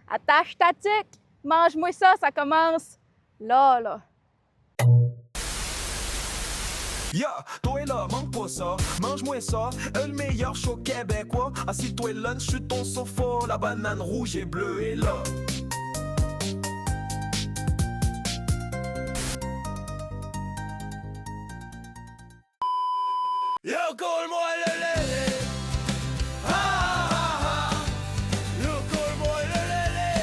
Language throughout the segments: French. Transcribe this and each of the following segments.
Attache ta tique! Mange-moi ça, ça commence là, là. Yeah, toi là, manque pas ça, mange-moi ça, le meilleur show québécois. Assis-toi lunch sur ton sofa, la banane rouge et bleue est là. Yo, colle-moi le lélé. Ah, ah, ah. Yo, colle-moi le lélé.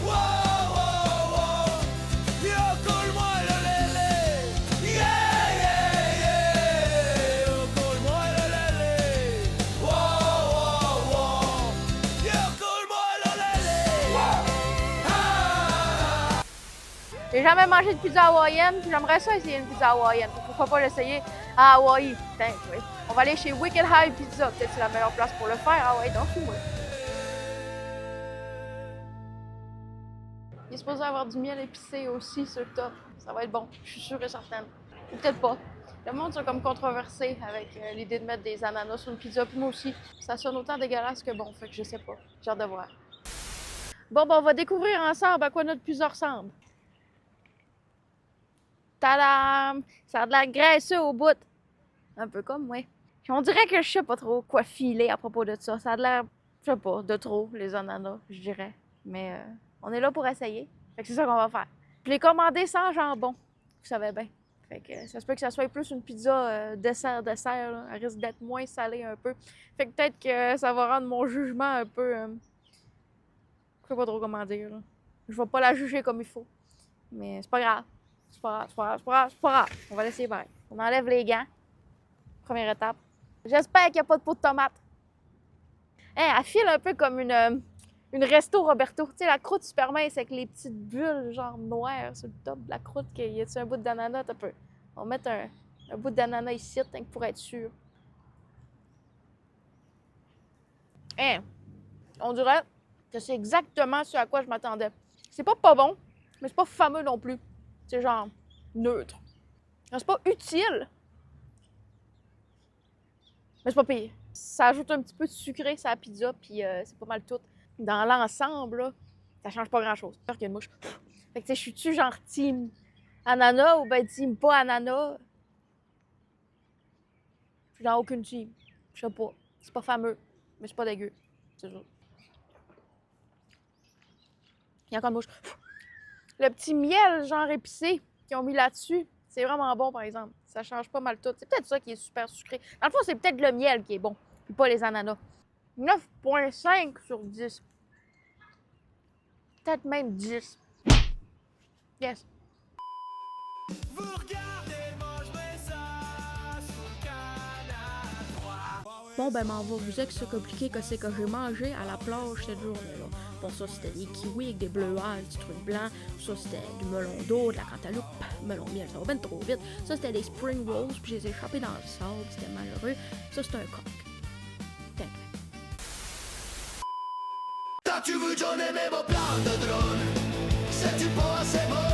Wow, wow, wow. Yo, colle-moi le lélé. Yeah, yeah, yeah. Yo, colle-moi le lélé. Wow, wow, wow. Yo, colle-moi le lélé. Ah, ah, ah. J'ai jamais mangé de pizza hawaïenne, puis j'aimerais ça essayer une pizza hawaïenne. Pourquoi pas l'essayer à Hawaï? Putain, oui. On va aller chez Wicked High Pizza. Peut-être que c'est la meilleure place pour le faire. Ah ouais, donc oui. Il est supposé avoir du miel épicé aussi sur le top. Ça va être bon, je suis sûre et certaine. Ou peut-être pas. Le monde sont comme controversé avec l'idée de mettre des ananas sur une pizza, puis moi aussi. Ça sonne autant dégueulasse que bon, fait que je sais pas. J'ai hâte de voir. Bon, ben on va découvrir ensemble à quoi notre pizza ressemble. Tadam! Ça a de la graisse au bout. Un peu comme moi. On dirait que je sais pas trop quoi filer à propos de ça. Ça a de l'air, je sais pas, de trop, les ananas, je dirais. Mais on est là pour essayer. Fait que c'est ça qu'on va faire. Je l'ai commandé sans jambon. Vous savez bien. Fait que ça se peut que ça soit plus une pizza dessert-dessert. Là. Elle risque d'être moins salée un peu. Fait que peut-être que ça va rendre mon jugement un peu... je sais pas trop comment dire. Là. Je vais pas la juger comme il faut. Mais c'est pas grave. C'est pas grave. On va l'essayer pareil. On enlève les gants. Première étape. J'espère qu'il n'y a pas de peau de tomate. Hein, elle file un peu comme une resto Roberto. Tu sais, la croûte super mince avec les petites bulles genre noires sur le top de la croûte. Y a-tu un bout d'ananas? On va mettre un bout d'ananas ici pour être sûr. Hein, on dirait que c'est exactement ce à quoi je m'attendais. C'est pas bon, mais c'est pas fameux non plus. C'est genre neutre. C'est pas utile, mais c'est pas pire. Ça ajoute un petit peu de sucré sur la pizza, puis c'est pas mal tout. Dans l'ensemble, là, ça change pas grand-chose. J'espère qu'il y a une mouche. Fait que, tu sais, je suis-tu genre team ananas ou ben team pas ananas? Je suis dans aucune team. Je sais pas. C'est pas fameux, mais c'est pas dégueu. C'est sûr. Il y a encore une mouche. Le petit miel genre épicé qu'ils ont mis là-dessus, c'est vraiment bon, par exemple. Ça change pas mal tout. C'est peut-être ça qui est super sucré. Dans le fond, c'est peut-être le miel qui est bon, puis pas les ananas. 9,5 sur 10. Peut-être même 10. Yes. Vous regardez, mange-moi ça sur le canal 3. Bon, ben, m'en va vous dire que c'est compliqué que c'est que j'ai mangé à la plage cette journée-là. Bon, ça, c'était des kiwis avec des bleuets, des trucs blancs. Ça, c'était du melon d'eau, de la cantaloupe, melon miel, ça va bien trop vite. Ça, c'était des spring rolls, puis je les ai échappés dans le sable, c'était malheureux. Ça, c'était un coq. T'as-tu vu John aimer vos plans de drone? C'est-tu pas assez beau?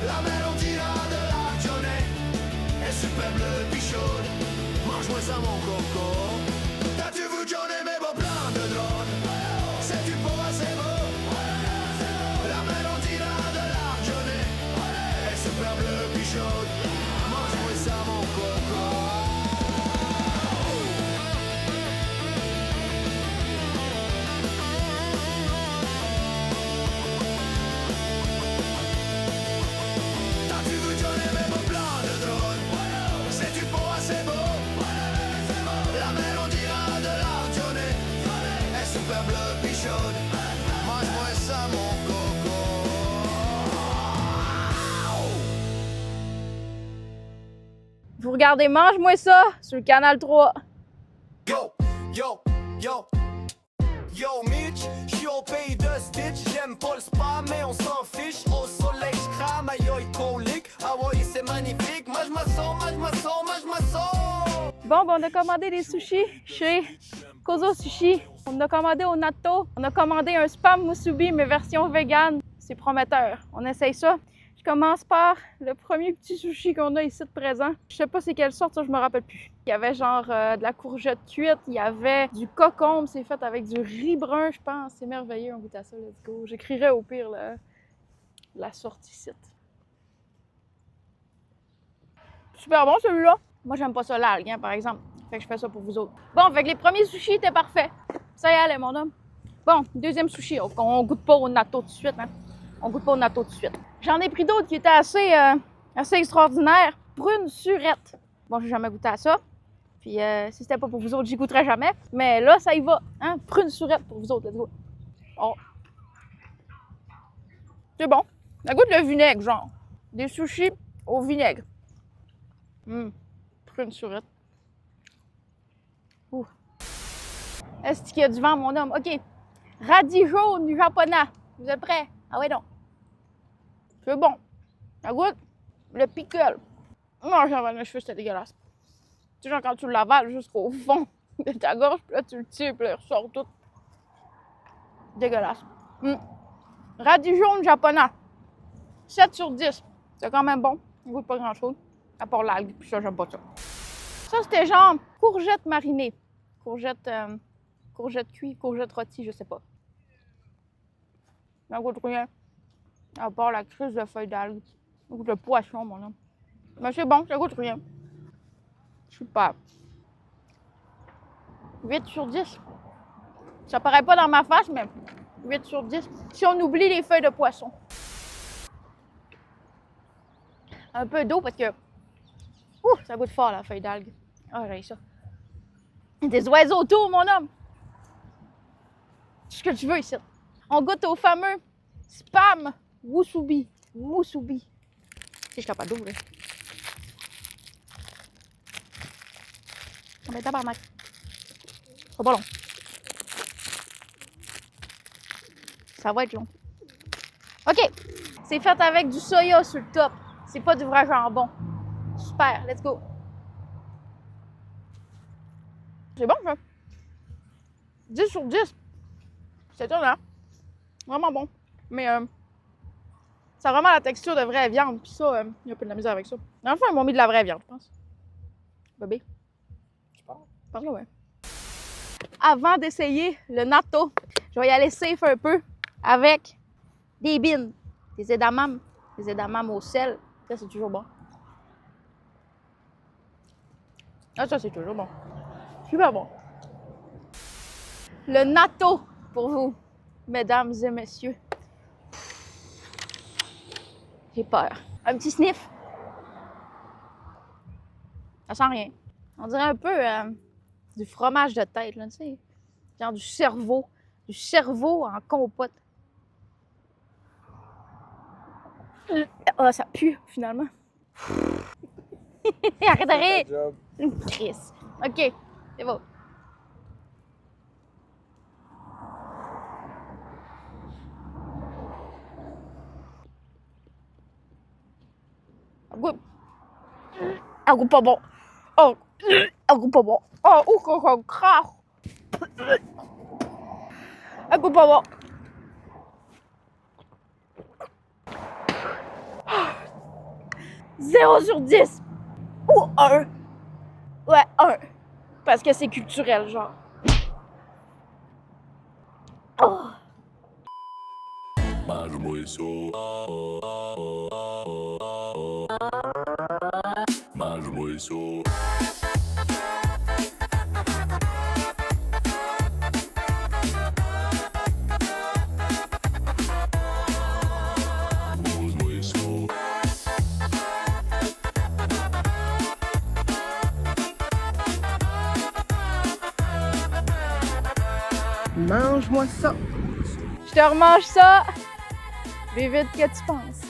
La mer on dira de la journée est super bleue puis chaude. Mange-moi ça mon coco. T'as-tu vu John aimer vos plans de drone? C'est-tu pas assez beau? La mer on dira de la journée est super bleue puis chaude. Mange-moi ça mon coco. Mange-moi ça mon coco. Vous regardez Mange-moi ça sur le canal 3. Yo, yo, yo. Yo Mitch, j'suis au pays de Stitch. J'aime pas le spa mais on s'en fiche. Au soleil j'crame, aïe aïe colique. Ah ouais c'est magnifique. Mange-moi ça. Bon, ben, on a commandé des sushis chez Kozo Sushi. On a commandé au natto. On a commandé un spam musubi, mais version vegan. C'est prometteur. On essaye ça. J'ai commence par le premier petit sushi qu'on a ici de présent. Je sais pas c'est quelle sorte, ça je me rappelle plus. Il y avait genre de la courgette cuite, il y avait du cocombe, c'est fait avec du riz brun, je pense. C'est merveilleux, on goûte à ça, let's go. J'écrirais au pire la sorte ici. Super bon celui-là. Moi j'aime pas ça l'algue, hein, par exemple. Fait que je fais ça pour vous autres. Bon, fait que les premiers sushis étaient parfaits. Ça y allait, mon homme. Bon, deuxième sushi. On goûte pas au natto tout de suite, hein. On goûte pas au natto tout de suite. J'en ai pris d'autres qui étaient assez extraordinaires. Prune surette. Bon, j'ai jamais goûté à ça. Puis si c'était pas pour vous autres, j'y goûterais jamais. Mais là, ça y va. Hein? Prune surette pour vous autres. Let's go. Oh. C'est bon. Ça goûte le vinaigre, genre. Des sushis au vinaigre. Prune surette. Ouh. Est-ce qu'il y a du vent, mon homme? OK. Radis jaune japonais. Vous êtes prêts? Ah ouais, non. C'est bon. Ça goûte le pickle. Non, j'avais mes cheveux, c'était dégueulasse. Tu sais, genre quand tu l'avales jusqu'au fond de ta gorge, puis là, tu le tires, puis là, il ressort tout. Dégueulasse. Radis jaune japonais. 7 sur 10. C'est quand même bon. Ça goûte pas grand-chose. À part l'algue, puis ça, j'aime pas ça. Ça, c'était genre courgette marinée. Courgette cuite, courgette rôtie, je sais pas. Ça goûte rien. À part la crise de feuilles d'algue. Ça goûte le poisson, mon homme. Mais c'est bon, ça goûte rien. Super. 8 sur 10. Ça paraît pas dans ma face, mais 8 sur 10. Si on oublie les feuilles de poisson. Un peu d'eau parce que... Ouh, ça goûte fort, la feuille d'algue. Ah, j'ai ça. Des oiseaux autour, mon homme. C'est ce que tu veux ici. On goûte au fameux spam musubi. Musubi. Si je suis capable d'ouvrir. Ah ben tabarnak. C'est pas long. Ça va être long. OK. C'est fait avec du soya sur le top. C'est pas du vrai jambon. Super, let's go. C'est bon, ça. 10 sur 10. C'est étonnant. Vraiment bon. Mais ça a vraiment la texture de vraie viande. Puis ça, il y a un peu de la misère avec ça. Dans le fond, ils m'ont mis de la vraie viande, je pense. Bébé. Je pense que ouais. Avant d'essayer le natto, je vais y aller safe un peu avec des beans, des edamame au sel. Ça, c'est toujours bon. Ah, ça, c'est toujours bon. Super bon. Le natto pour vous, mesdames et messieurs. J'ai peur. Un petit sniff. Ça sent rien. On dirait un peu du fromage de tête, là, tu sais. Genre du cerveau. Du cerveau en compote. Oh, ça pue, finalement. Arrête de rire! Chris. OK, c'est bon. Elle goûte pas bon. Oh, elle goûte pas bon. Oh, crasse. Elle goûte pas bon. Zéro sur 10. Ou 1. Ouais, 1. Parce que c'est culturel, genre. Oh. Mange-moi ça. Mange-moi ça. Mange-moi ça. Je te remange ça plus vite que tu penses.